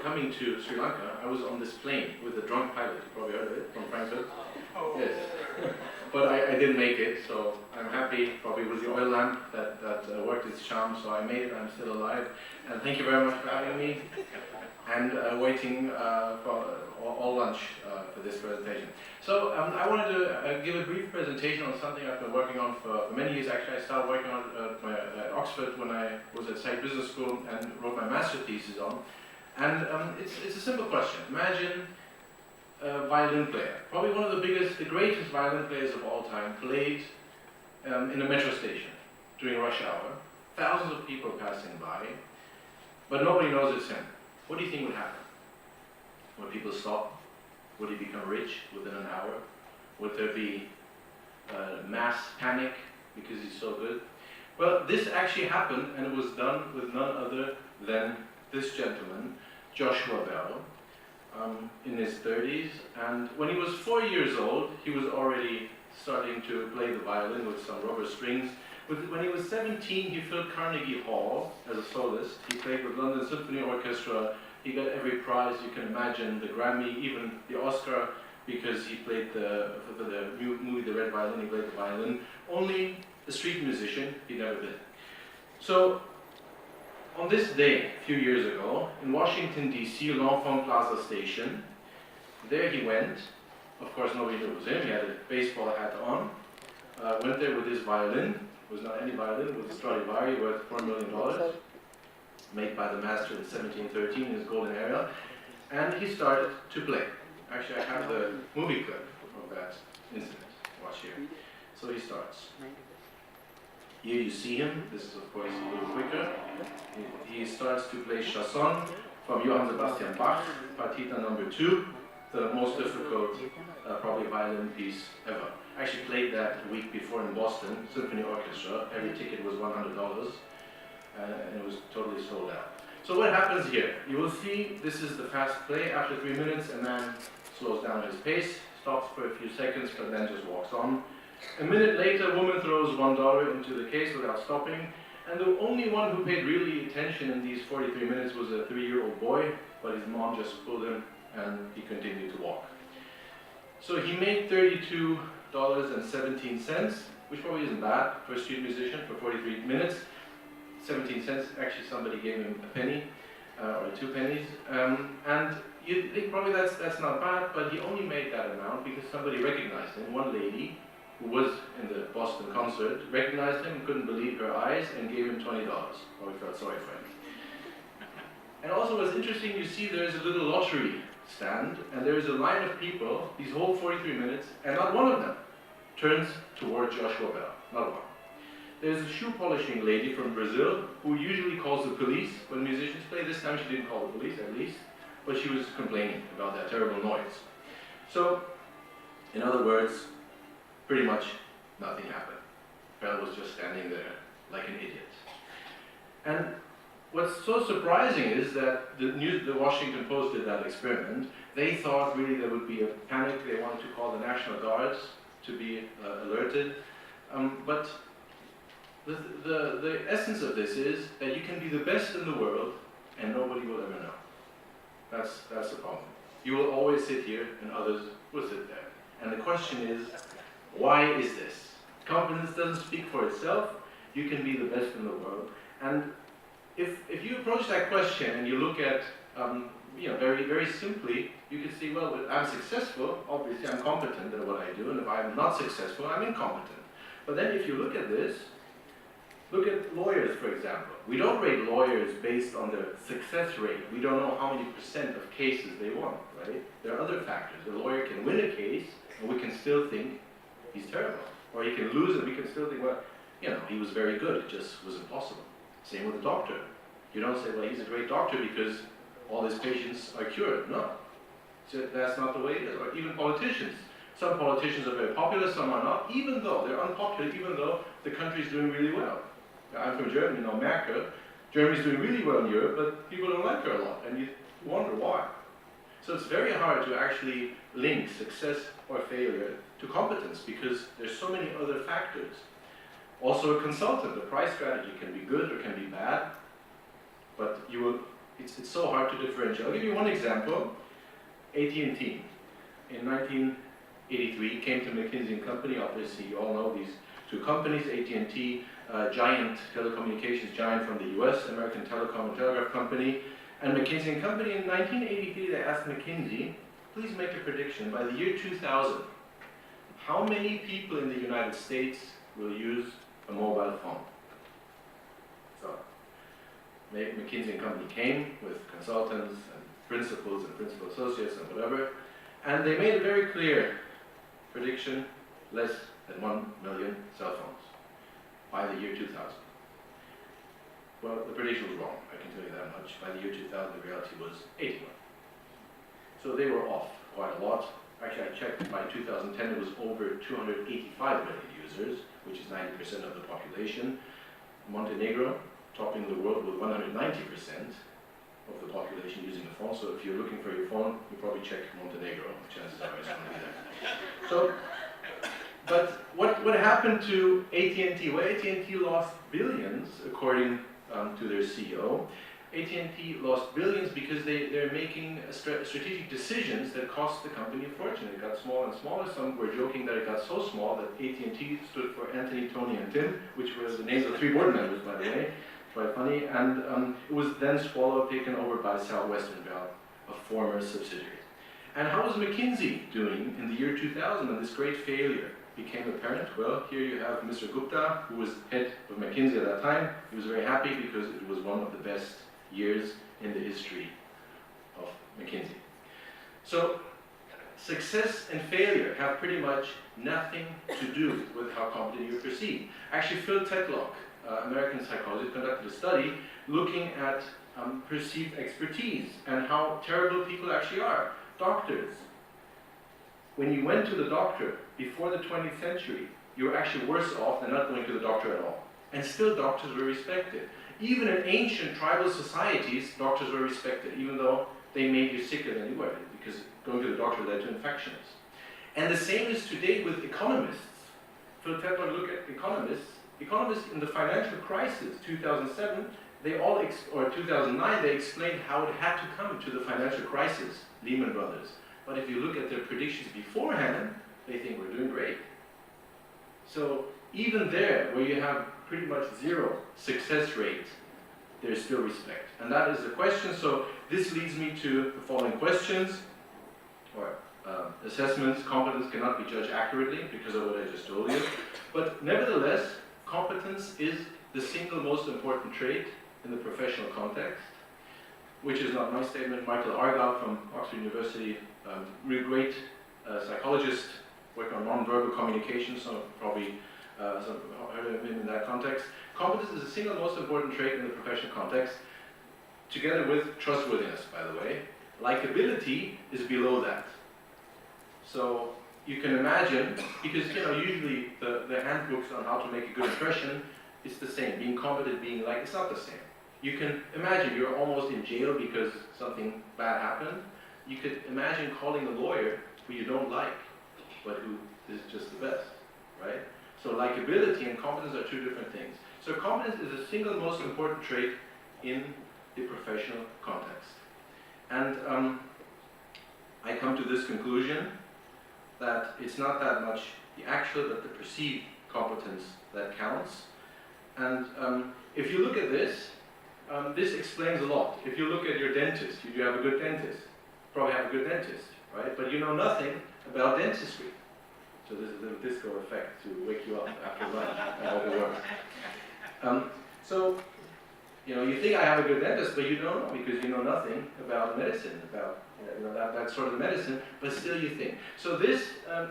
coming to Sri Lanka, I was on this plane with a drunk pilot. You probably heard of it, from Frankfurt. Oh. Yes. But I didn't make it, so I'm happy. Probably it was the oil lamp that worked its charm, so I made it. I'm still alive. And thank you very much for having me. And waiting for all lunch for this presentation. So I wanted to give a brief presentation on something I've been working on for many years. Actually, I started working on at Oxford when I was at Munich Business School and wrote my master thesis on. And it's a simple question. Imagine a violin player, probably one of the greatest violin players of all time, played in a metro station during rush hour. Thousands of people passing by, but nobody knows it's him. What do you think would happen? Would people stop? Would he become rich within an hour? Would there be mass panic because he's so good? Well, this actually happened, and it was done with none other than this gentleman, Joshua Bell, in his 30s. And when he was 4 years old, he was already starting to play the violin with some rubber strings. When he was 17, he filled Carnegie Hall as a soloist. He played with London Symphony Orchestra. He got every prize you can imagine, the Grammy, even the Oscar, because he played for the movie The Red Violin, he played the violin. Only a street musician, he never did. So, on this day, a few years ago, in Washington, D.C., L'Enfant Plaza Station, there he went. Of course, nobody knew it was him. He had a baseball hat on. Went there with his violin. It was not any violin, it was a Stradivari worth $4 million, made by the master in 1713 in his golden era. And he started to play. Actually, I have the movie clip of that incident. Watch here. So he starts. Here you see him. This is, of course, a little quicker. He starts to play Chanson from Johann Sebastian Bach, Partita number 2, the most difficult, probably violin piece ever. I actually played that a week before in Boston, Symphony Orchestra. Every ticket was $100, and it was totally sold out. So what happens here? You will see this is the fast play. After 3 minutes, a man slows down his pace, stops for a few seconds, but then just walks on. A minute later, a woman throws $1 into the case without stopping, and the only one who paid really attention in these 43 minutes was a 3-year-old boy, but his mom just pulled him, and he continued to walk. So he made $32.17, which probably isn't bad for a street musician for 43 minutes. 17 cents, actually somebody gave him a penny, or 2 pennies. And you'd think probably that's not bad, but he only made that amount because somebody recognized him. One lady who was in the Boston concert recognized him, couldn't believe her eyes, and gave him $20. Probably felt sorry for him. And also what's interesting, you see there's a little lottery stand, and there is a line of people, these whole 43 minutes, and not one of them turns toward Joshua Bell, not one. There's a shoe polishing lady from Brazil who usually calls the police when musicians play. This time she didn't call the police, at least, but she was complaining about that terrible noise. So, in other words, pretty much nothing happened. Bell was just standing there like an idiot. And what's so surprising is that the Washington Post did that experiment. They thought really there would be a panic. They wanted to call the National Guards to be alerted. But the essence of this is that you can be the best in the world and nobody will ever know. That's the problem. You will always sit here and others will sit there. And the question is, why is this? Competence doesn't speak for itself. You can be the best in the world. And if you approach that question and you look at, very, very simply, you can see, well, I'm successful, obviously I'm competent at what I do, and if I'm not successful, I'm incompetent. But then if you look at this, look at lawyers, for example. We don't rate lawyers based on their success rate. We don't know how many % of cases they won, right? There are other factors. A lawyer can win a case, and we can still think he's terrible. Or he can lose it, we can still think, well, he was very good, it just was impossible. Same with a doctor. You don't say, well, he's a great doctor because all his patients are cured. No. So that's not the way it is. Or even politicians. Some politicians are very popular, some are not, even though they're unpopular, even though the country's doing really well. I'm from Germany, Merkel. Germany's doing really well in Europe, but people don't like her a lot, and you wonder why. So it's very hard to actually link success or failure to competence because there's so many other factors. Also a consultant, the price strategy can be good or can be bad, but you will it's so hard to differentiate. I'll give you one example. AT&T in 1983 came to McKinsey & Company. Obviously, you all know these two companies. AT&T, giant telecommunications giant from the US, American Telecom and Telegraph Company. And McKinsey & Company in 1983, they asked McKinsey, please make a prediction. By the year 2000, how many people in the United States will use a mobile phone? So, McKinsey & Company came with consultants and principals and principal associates and whatever, and they made a very clear prediction, less than 1 million cell phones by the year 2000. Well, the prediction was wrong, I can tell you that much. By the year 2000, the reality was 81. So they were off quite a lot. Actually, I checked, by 2010 it was over 285 million users, which is 90% of the population. Montenegro, topping the world with 190% of the population using a phone. So if you're looking for your phone, you probably check Montenegro. Chances are it's going to be there. So, but what happened to AT&T? Well, AT&T lost billions, according to their CEO. AT&T lost billions because they're making strategic decisions that cost the company a fortune. It got smaller and smaller. Some were joking that it got so small that AT&T stood for Anthony, Tony, and Tim, which was the names of 3 board members, by the way. Quite funny. And it was then swallowed, taken over by Southwestern Bell, a former subsidiary. And how was McKinsey doing in the year 2000 when this great failure became apparent? Well, here you have Mr. Gupta, who was head of McKinsey at that time. He was very happy because it was one of the best years in the history of McKinsey. So, success and failure have pretty much nothing to do with how competent you perceive. Actually, Phil Tetlock, American psychologist, conducted a study looking at perceived expertise and how terrible people actually are. Doctors. When you went to the doctor before the 20th century, you were actually worse off than not going to the doctor at all. And still doctors were respected. Even in ancient tribal societies, doctors were respected, even though they made you sicker than you were, because going to the doctor led to infections. And the same is today with economists. Phil Tetlock looked at economists. Economists in the financial crisis, 2007, or 2009, they explained how it had to come to the financial crisis, Lehman Brothers. But if you look at their predictions beforehand, they think we're doing great. So even there, where you have pretty much 0 success rate, there's still respect. And that is the question. So this leads me to the following questions, or assessments. Competence cannot be judged accurately because of what I just told you. But nevertheless, competence is the single most important trait in the professional context, which is not my statement. Michael Argyle from Oxford University, real great psychologist, working on non-verbal communication, some probably some heard of him in that context. Competence is the single most important trait in the professional context, together with trustworthiness, by the way. Likability is below that. So you can imagine, because usually the handbooks on how to make a good impression, it's the same. Being competent, being liked, it's not the same. You can imagine you're almost in jail because something bad happened. You could imagine calling a lawyer who you don't like, but who is just the best, right? So likability and competence are 2 different things. So competence is the single most important trait in the professional context. And I come to this conclusion that it's not that much the actual, but the perceived competence that counts. And if you look at this, this explains a lot. If you look at your dentist, you have a good dentist, probably have a good dentist, right? But you know nothing about dentistry. So there's a little disco effect to wake you up after lunch. I hope it works. So, you think I have a good dentist, but you don't know because you know nothing about medicine, about that sort of medicine, but still you think. So this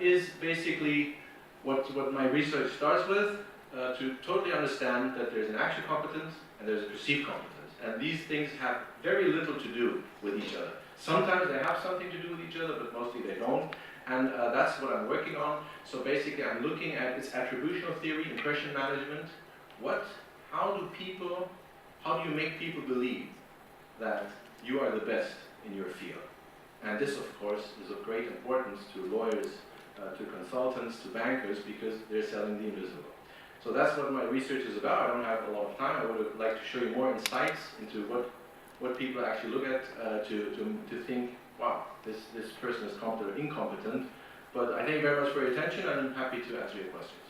is basically what my research starts with, to totally understand that there's an actual competence and there's a perceived competence. And these things have very little to do with each other. Sometimes they have something to do with each other, but mostly they don't. And that's what I'm working on. So basically I'm looking at its attributional theory, impression management. How do you make people believe that you are the best in your field? And this, of course, is of great importance to lawyers, to consultants, to bankers, because they're selling the invisible. So that's what my research is about. I don't have a lot of time. I would like to show you more insights into what what people actually look at to think, wow, this person is competent or incompetent. But I thank you very much for your attention, and I'm happy to answer your questions.